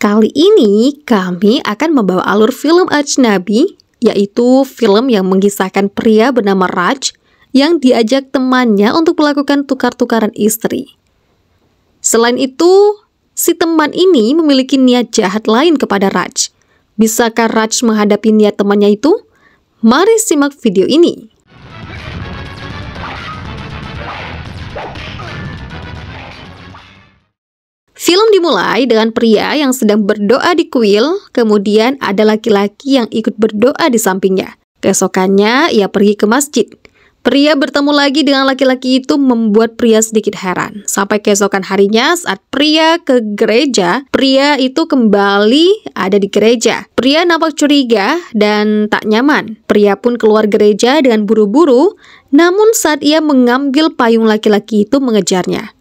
Kali ini kami akan membawa alur film ajnabi, yaitu film yang mengisahkan pria bernama Raj yang diajak temannya untuk melakukan tukar-tukaran istri. Selain itu, si teman ini memiliki niat jahat lain kepada Raj. Bisakah Raj menghadapi niat temannya itu? Mari simak video ini. Film dimulai dengan pria yang sedang berdoa di kuil, kemudian ada laki-laki yang ikut berdoa di sampingnya. Keesokannya, ia pergi ke masjid. Pria bertemu lagi dengan laki-laki itu membuat pria sedikit heran. Sampai keesokan harinya, saat pria ke gereja, pria itu kembali ada di gereja. Pria nampak curiga dan tak nyaman. Pria pun keluar gereja dengan buru-buru, namun saat ia mengambil payung, laki-laki itu mengejarnya.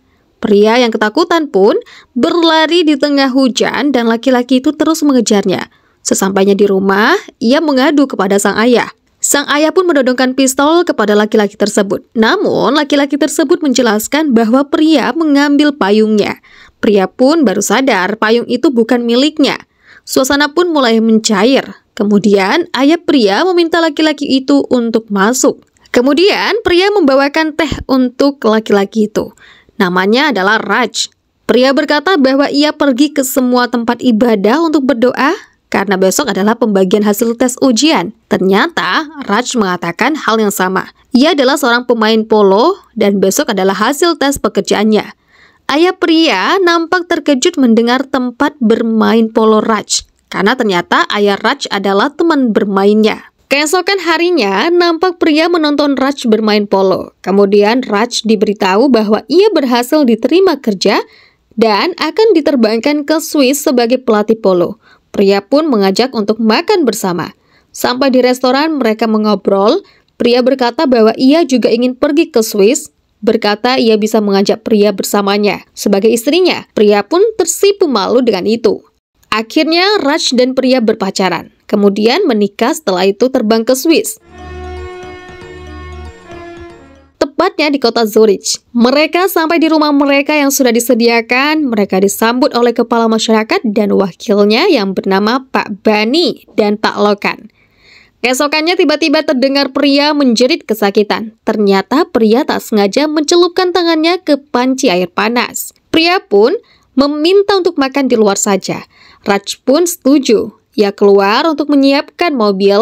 Pria yang ketakutan pun berlari di tengah hujan dan laki-laki itu terus mengejarnya. Sesampainya di rumah, ia mengadu kepada sang ayah. Sang ayah pun menodongkan pistol kepada laki-laki tersebut. Namun, laki-laki tersebut menjelaskan bahwa pria mengambil payungnya. Pria pun baru sadar payung itu bukan miliknya. Suasana pun mulai mencair. Kemudian, ayah pria meminta laki-laki itu untuk masuk. Kemudian, pria membawakan teh untuk laki-laki itu. Namanya adalah Raj. Pria berkata bahwa ia pergi ke semua tempat ibadah untuk berdoa karena besok adalah pembagian hasil tes ujian. Ternyata Raj mengatakan hal yang sama. Ia adalah seorang pemain polo dan besok adalah hasil tes pekerjaannya. Ayah pria nampak terkejut mendengar tempat bermain polo Raj karena ternyata ayah Raj adalah teman bermainnya. Keesokan harinya, nampak pria menonton Raj bermain polo. Kemudian Raj diberitahu bahwa ia berhasil diterima kerja dan akan diterbangkan ke Swiss sebagai pelatih polo. Pria pun mengajak untuk makan bersama. Sampai di restoran mereka mengobrol, pria berkata bahwa ia juga ingin pergi ke Swiss. Berkata ia bisa mengajak pria bersamanya sebagai istrinya. Pria pun tersipu malu dengan itu. Akhirnya Raj dan pria berpacaran. Kemudian menikah, setelah itu terbang ke Swiss. Tepatnya di kota Zurich. Mereka sampai di rumah mereka yang sudah disediakan. Mereka disambut oleh kepala masyarakat dan wakilnya yang bernama Pak Bani dan Pak Lokan. Keesokannya tiba-tiba terdengar pria menjerit kesakitan. Ternyata pria tak sengaja mencelupkan tangannya ke panci air panas. Pria pun meminta untuk makan di luar saja. Raj pun setuju. Ia keluar untuk menyiapkan mobil,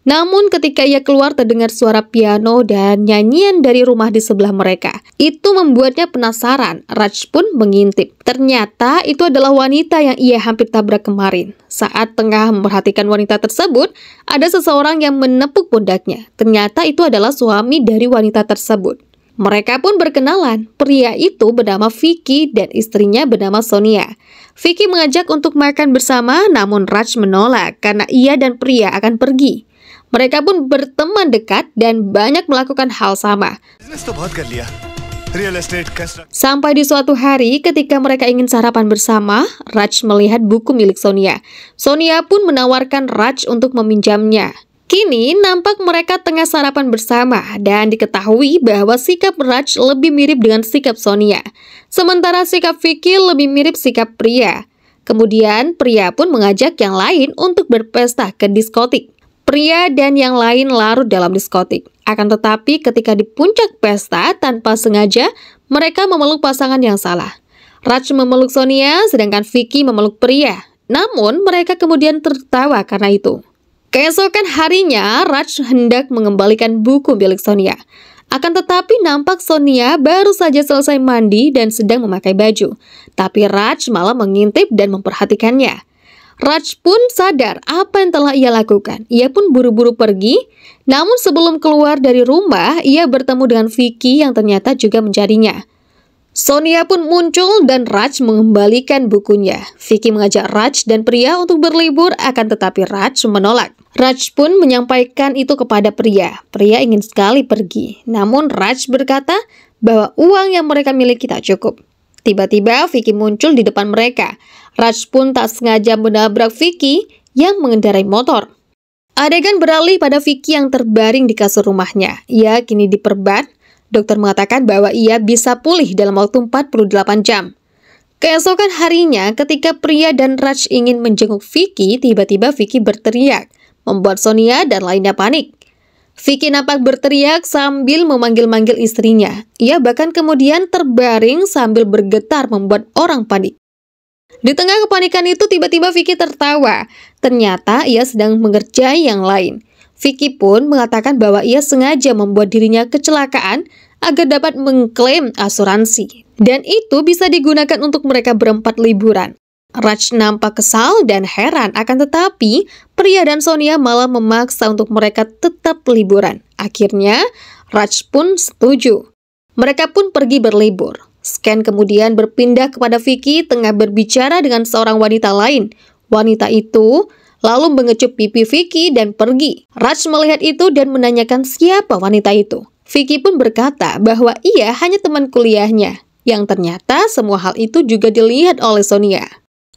namun ketika ia keluar terdengar suara piano dan nyanyian dari rumah di sebelah mereka. Itu membuatnya penasaran. Raj pun mengintip. Ternyata itu adalah wanita yang ia hampir tabrak kemarin. Saat tengah memperhatikan wanita tersebut, ada seseorang yang menepuk pundaknya. Ternyata itu adalah suami dari wanita tersebut. Mereka pun berkenalan. Pria itu bernama Vicky dan istrinya bernama Sonia. Vicky mengajak untuk makan bersama, namun Raj menolak karena ia dan pria akan pergi. Mereka pun berteman dekat dan banyak melakukan hal sama. Sampai di suatu hari ketika mereka ingin sarapan bersama, Raj melihat buku milik Sonia. Sonia pun menawarkan Raj untuk meminjamnya. Kini nampak mereka tengah sarapan bersama dan diketahui bahwa sikap Raj lebih mirip dengan sikap Sonia. Sementara sikap Vicky lebih mirip sikap pria. Kemudian pria pun mengajak yang lain untuk berpesta ke diskotik. Pria dan yang lain larut dalam diskotik. Akan tetapi ketika di puncak pesta tanpa sengaja mereka memeluk pasangan yang salah. Raj memeluk Sonia sedangkan Vicky memeluk pria. Namun mereka kemudian tertawa karena itu. Keesokan harinya, Raj hendak mengembalikan buku milik Sonia. Akan tetapi nampak Sonia baru saja selesai mandi dan sedang memakai baju. Tapi Raj malah mengintip dan memperhatikannya. Raj pun sadar apa yang telah ia lakukan. Ia pun buru-buru pergi. Namun sebelum keluar dari rumah, ia bertemu dengan Vicky yang ternyata juga mencarinya. Sonia pun muncul dan Raj mengembalikan bukunya. Vicky mengajak Raj dan pria untuk berlibur, akan tetapi Raj menolak. Raj pun menyampaikan itu kepada pria. Pria ingin sekali pergi. Namun Raj berkata bahwa uang yang mereka miliki tak cukup. Tiba-tiba Vicky muncul di depan mereka. Raj pun tak sengaja menabrak Vicky yang mengendarai motor. Adegan beralih pada Vicky yang terbaring di kasur rumahnya. Ia kini diperban. Dokter mengatakan bahwa ia bisa pulih dalam waktu 48 jam. Keesokan harinya, ketika Priya dan Raj ingin menjenguk Vicky, tiba-tiba Vicky berteriak, membuat Sonia dan lainnya panik. Vicky nampak berteriak sambil memanggil-manggil istrinya. Ia bahkan kemudian terbaring sambil bergetar membuat orang panik. Di tengah kepanikan itu tiba-tiba Vicky tertawa. Ternyata ia sedang mengerjai yang lain. Vicky pun mengatakan bahwa ia sengaja membuat dirinya kecelakaan agar dapat mengklaim asuransi. Dan itu bisa digunakan untuk mereka berempat liburan. Raj nampak kesal dan heran, akan tetapi Priya dan Sonia malah memaksa untuk mereka tetap liburan. Akhirnya, Raj pun setuju. Mereka pun pergi berlibur. Scan kemudian berpindah kepada Vicky tengah berbicara dengan seorang wanita lain. Wanita itu lalu mengecup pipi Vicky dan pergi. Raj melihat itu dan menanyakan siapa wanita itu. Vicky pun berkata bahwa ia hanya teman kuliahnya. Yang ternyata semua hal itu juga dilihat oleh Sonia.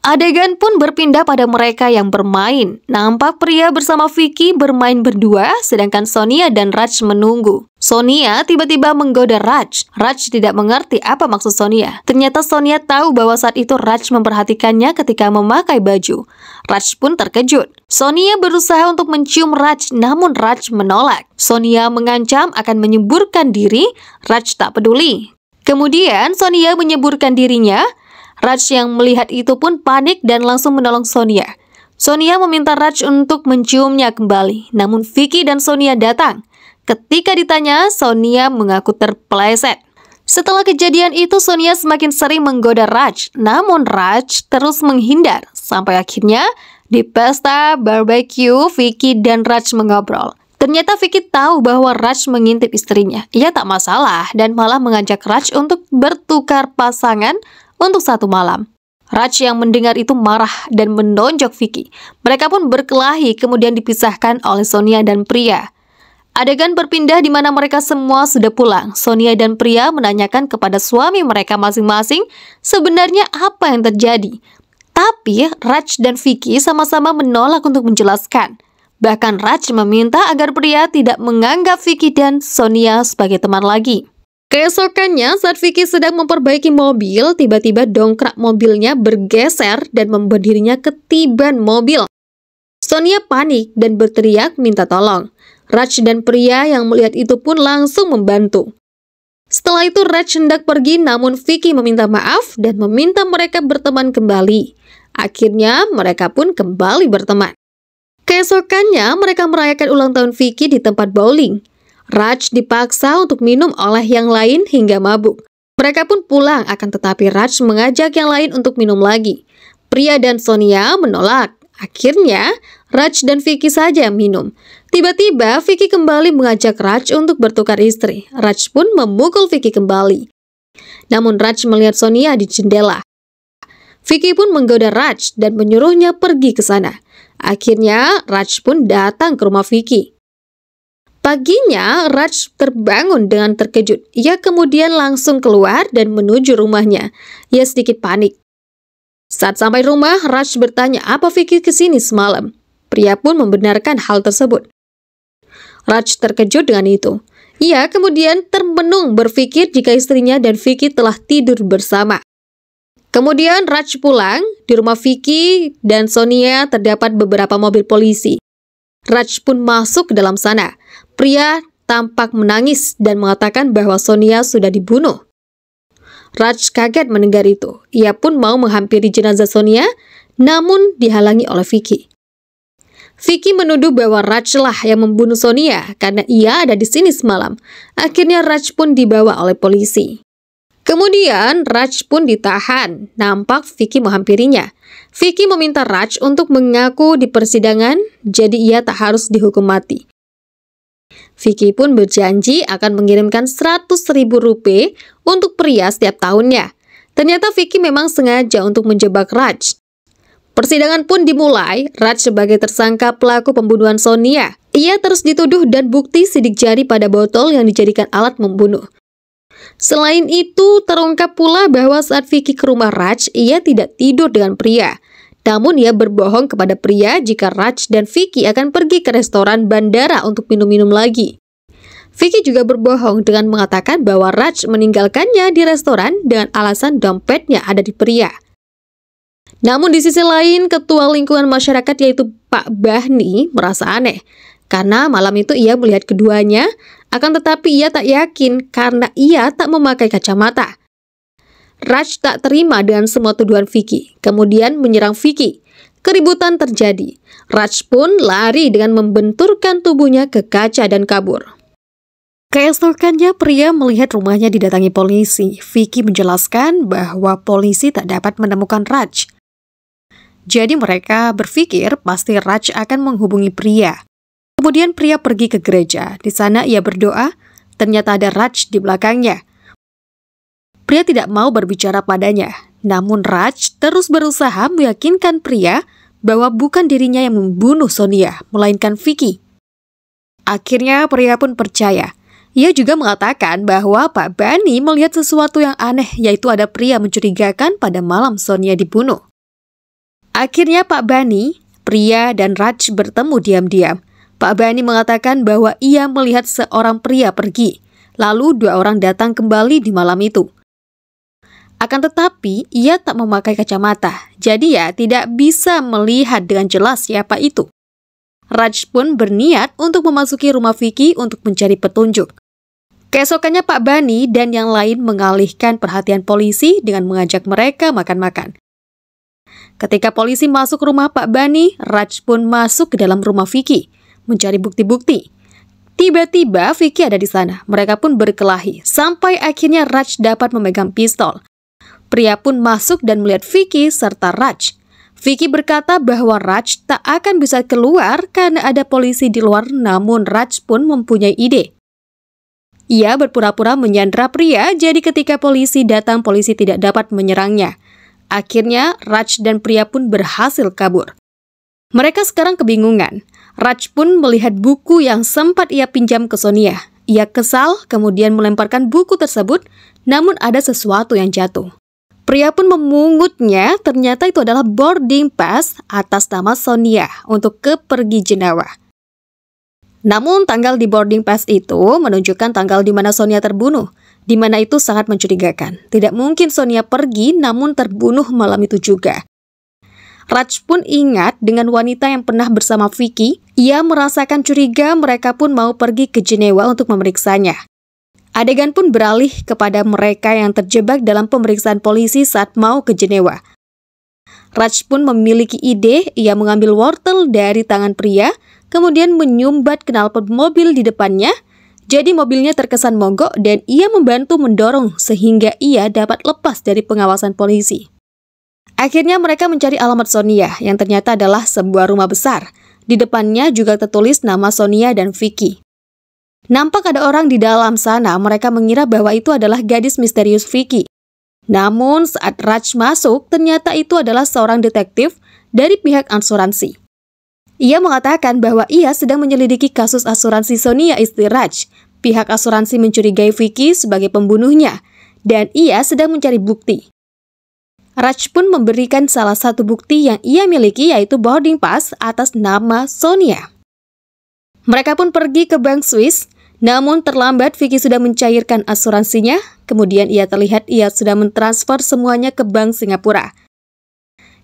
Adegan pun berpindah pada mereka yang bermain. Nampak Priya bersama Vicky bermain berdua, sedangkan Sonia dan Raj menunggu. Sonia tiba-tiba menggoda Raj. Raj tidak mengerti apa maksud Sonia. Ternyata Sonia tahu bahwa saat itu Raj memperhatikannya ketika memakai baju. Raj pun terkejut. Sonia berusaha untuk mencium Raj, namun Raj menolak. Sonia mengancam akan menyemburkan diri. Raj tak peduli. Kemudian Sonia menyemburkan dirinya. Raj yang melihat itu pun panik dan langsung menolong Sonia. Sonia meminta Raj untuk menciumnya kembali, namun Vicky dan Sonia datang. Ketika ditanya, Sonia mengaku terpeleset. Setelah kejadian itu, Sonia semakin sering menggoda Raj, namun Raj terus menghindar. Sampai akhirnya, di pesta barbecue, Vicky dan Raj mengobrol. Ternyata Vicky tahu bahwa Raj mengintip istrinya. Ia tak masalah dan malah mengajak Raj untuk bertukar pasangan untuk satu malam. Raj yang mendengar itu marah dan menonjok Vicky. Mereka pun berkelahi kemudian dipisahkan oleh Sonia dan Priya. Adegan berpindah di mana mereka semua sudah pulang. Sonia dan Priya menanyakan kepada suami mereka masing-masing sebenarnya apa yang terjadi. Tapi Raj dan Vicky sama-sama menolak untuk menjelaskan. Bahkan Raj meminta agar Priya tidak menganggap Vicky dan Sonia sebagai teman lagi. Keesokannya, saat Vicky sedang memperbaiki mobil, tiba-tiba dongkrak mobilnya bergeser dan membuat dirinya ketiban mobil. Sonia panik dan berteriak minta tolong. Raj dan Priya yang melihat itu pun langsung membantu. Setelah itu Raj hendak pergi, namun Vicky meminta maaf dan meminta mereka berteman kembali. Akhirnya mereka pun kembali berteman. Keesokannya mereka merayakan ulang tahun Vicky di tempat bowling. Raj dipaksa untuk minum oleh yang lain hingga mabuk. Mereka pun pulang, akan tetapi Raj mengajak yang lain untuk minum lagi. Priya dan Sonia menolak. Akhirnya, Raj dan Vicky saja minum. Tiba-tiba, Vicky kembali mengajak Raj untuk bertukar istri. Raj pun memukul Vicky kembali. Namun Raj melihat Sonia di jendela. Vicky pun menggoda Raj dan menyuruhnya pergi ke sana. Akhirnya, Raj pun datang ke rumah Vicky. Paginya, Raj terbangun dengan terkejut. Ia kemudian langsung keluar dan menuju rumahnya. Ia sedikit panik. Saat sampai rumah, Raj bertanya apa Vicky kesini semalam. Priya pun membenarkan hal tersebut. Raj terkejut dengan itu. Ia kemudian termenung berpikir jika istrinya dan Vicky telah tidur bersama. Kemudian Raj pulang. Di rumah Vicky dan Sonia terdapat beberapa mobil polisi. Raj pun masuk ke dalam sana. Priya tampak menangis dan mengatakan bahwa Sonia sudah dibunuh. Raj kaget mendengar itu. Ia pun mau menghampiri jenazah Sonia, namun dihalangi oleh Vicky. Vicky menuduh bahwa Raj lah yang membunuh Sonia karena ia ada di sini semalam. Akhirnya Raj pun dibawa oleh polisi. Kemudian Raj pun ditahan. Nampak Vicky menghampirinya. Vicky meminta Raj untuk mengaku di persidangan, jadi ia tak harus dihukum mati. Vicky pun berjanji akan mengirimkan 100.000 rupiah untuk Priya setiap tahunnya. Ternyata Vicky memang sengaja untuk menjebak Raj. Persidangan pun dimulai. Raj sebagai tersangka pelaku pembunuhan Sonia. Ia terus dituduh dan bukti sidik jari pada botol yang dijadikan alat membunuh. Selain itu, terungkap pula bahwa saat Vicky ke rumah Raj, ia tidak tidur dengan Priya. Namun ia berbohong kepada Priya jika Raj dan Vicky akan pergi ke restoran bandara untuk minum-minum lagi. Vicky juga berbohong dengan mengatakan bahwa Raj meninggalkannya di restoran dengan alasan dompetnya ada di Priya. Namun di sisi lain, Ketua Lingkungan Masyarakat yaitu Pak Bahni merasa aneh karena malam itu ia melihat keduanya, akan tetapi ia tak yakin karena ia tak memakai kacamata. Raj tak terima dengan semua tuduhan Vicky, kemudian menyerang Vicky. Keributan terjadi. Raj pun lari dengan membenturkan tubuhnya ke kaca dan kabur. Keesokannya, Priya melihat rumahnya didatangi polisi. Vicky menjelaskan bahwa polisi tak dapat menemukan Raj. Jadi mereka berpikir pasti Raj akan menghubungi Priya. Kemudian Priya pergi ke gereja. Di sana ia berdoa, ternyata ada Raj di belakangnya. Priya tidak mau berbicara padanya. Namun Raj terus berusaha meyakinkan Priya bahwa bukan dirinya yang membunuh Sonia, melainkan Vicky. Akhirnya Priya pun percaya. Ia juga mengatakan bahwa Pak Bani melihat sesuatu yang aneh, yaitu ada pria mencurigakan pada malam Sonia dibunuh. Akhirnya Pak Bani, Priya, dan Raj bertemu diam-diam. Pak Bani mengatakan bahwa ia melihat seorang pria pergi, lalu 2 orang datang kembali di malam itu. Akan tetapi, ia tak memakai kacamata, jadi tidak bisa melihat dengan jelas siapa itu. Raj pun berniat untuk memasuki rumah Vicky untuk mencari petunjuk. Keesokannya Pak Bani dan yang lain mengalihkan perhatian polisi dengan mengajak mereka makan-makan. Ketika polisi masuk rumah Pak Bani, Raj pun masuk ke dalam rumah Vicky, mencari bukti-bukti. Tiba-tiba Vicky ada di sana, mereka pun berkelahi, sampai akhirnya Raj dapat memegang pistol. Priya pun masuk dan melihat Vicky serta Raj. Vicky berkata bahwa Raj tak akan bisa keluar karena ada polisi di luar, namun Raj pun mempunyai ide. Ia berpura-pura menyandra Priya, jadi ketika polisi datang, polisi tidak dapat menyerangnya. Akhirnya, Raj dan Priya pun berhasil kabur. Mereka sekarang kebingungan. Raj pun melihat buku yang sempat ia pinjam ke Sonia. Ia kesal, kemudian melemparkan buku tersebut, namun ada sesuatu yang jatuh. Priya pun memungutnya, ternyata itu adalah boarding pass atas nama Sonia untuk ke pergi Jenawa. Namun tanggal di boarding pass itu menunjukkan tanggal di mana Sonia terbunuh, di mana itu sangat mencurigakan. Tidak mungkin Sonia pergi namun terbunuh malam itu juga. Raj pun ingat dengan wanita yang pernah bersama Vicky. Ia merasakan curiga mereka pun mau pergi ke Jenewa untuk memeriksanya. Adegan pun beralih kepada mereka yang terjebak dalam pemeriksaan polisi saat mau ke Jenewa. Raj pun memiliki ide, ia mengambil wortel dari tangan Priya, kemudian menyumbat knalpot mobil di depannya, jadi mobilnya terkesan mogok dan ia membantu mendorong sehingga ia dapat lepas dari pengawasan polisi. Akhirnya mereka mencari alamat Sonia yang ternyata adalah sebuah rumah besar. Di depannya juga tertulis nama Sonia dan Vicky. Nampak ada orang di dalam sana, mereka mengira bahwa itu adalah gadis misterius Vicky. Namun saat Raj masuk, ternyata itu adalah seorang detektif dari pihak asuransi. Ia mengatakan bahwa ia sedang menyelidiki kasus asuransi Sonia istri Raj. Pihak asuransi mencurigai Vicky sebagai pembunuhnya, dan ia sedang mencari bukti. Raj pun memberikan salah satu bukti yang ia miliki, yaitu boarding pass atas nama Sonia. Mereka pun pergi ke bank Swiss, namun terlambat Vicky sudah mencairkan asuransinya, kemudian ia terlihat ia sudah mentransfer semuanya ke bank Singapura.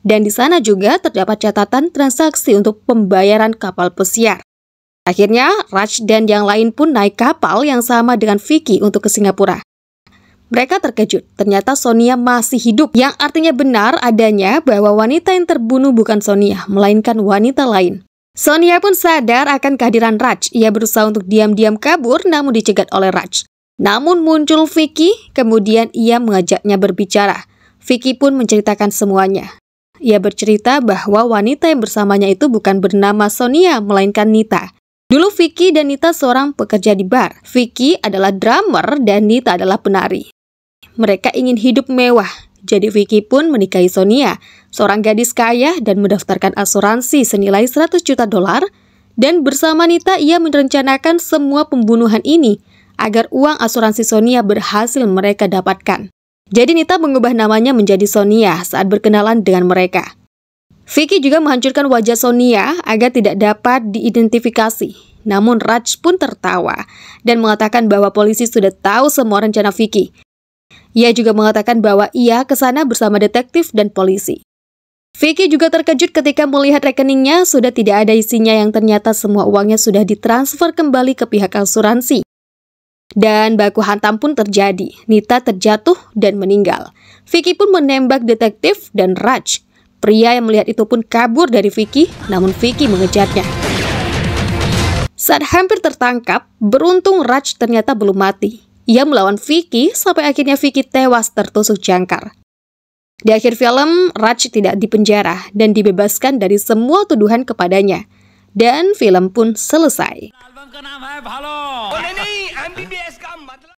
Dan di sana juga terdapat catatan transaksi untuk pembayaran kapal pesiar. Akhirnya, Raj dan yang lain pun naik kapal yang sama dengan Vicky untuk ke Singapura. Mereka terkejut, ternyata Sonia masih hidup, yang artinya benar adanya bahwa wanita yang terbunuh bukan Sonia, melainkan wanita lain. Sonia pun sadar akan kehadiran Raj. Ia berusaha untuk diam-diam kabur, namun dicegat oleh Raj. Namun muncul Vicky, kemudian ia mengajaknya berbicara. Vicky pun menceritakan semuanya. Ia bercerita bahwa wanita yang bersamanya itu bukan bernama Sonia, melainkan Nita. Dulu Vicky dan Nita seorang pekerja di bar. Vicky adalah drummer dan Nita adalah penari. Mereka ingin hidup mewah, jadi Vicky pun menikahi Sonia, seorang gadis kaya dan mendaftarkan asuransi senilai $100 juta, dan bersama Nita ia merencanakan semua pembunuhan ini agar uang asuransi Sonia berhasil mereka dapatkan. Jadi Nita mengubah namanya menjadi Sonia saat berkenalan dengan mereka. Vicky juga menghancurkan wajah Sonia agar tidak dapat diidentifikasi. namun Raj pun tertawa dan mengatakan bahwa polisi sudah tahu semua rencana Vicky. Ia juga mengatakan bahwa ia ke sana bersama detektif dan polisi. Vicky juga terkejut ketika melihat rekeningnya sudah tidak ada isinya yang ternyata semua uangnya sudah ditransfer kembali ke pihak asuransi. Dan baku hantam pun terjadi. Nita terjatuh dan meninggal. Vicky pun menembak detektif dan Raj. Pria yang melihat itu pun kabur dari Vicky, namun Vicky mengejarnya. Saat hampir tertangkap, beruntung Raj ternyata belum mati. Ia melawan Vicky sampai akhirnya Vicky tewas tertusuk jangkar. Di akhir film, Raj tidak dipenjara dan dibebaskan dari semua tuduhan kepadanya. Dan film pun selesai.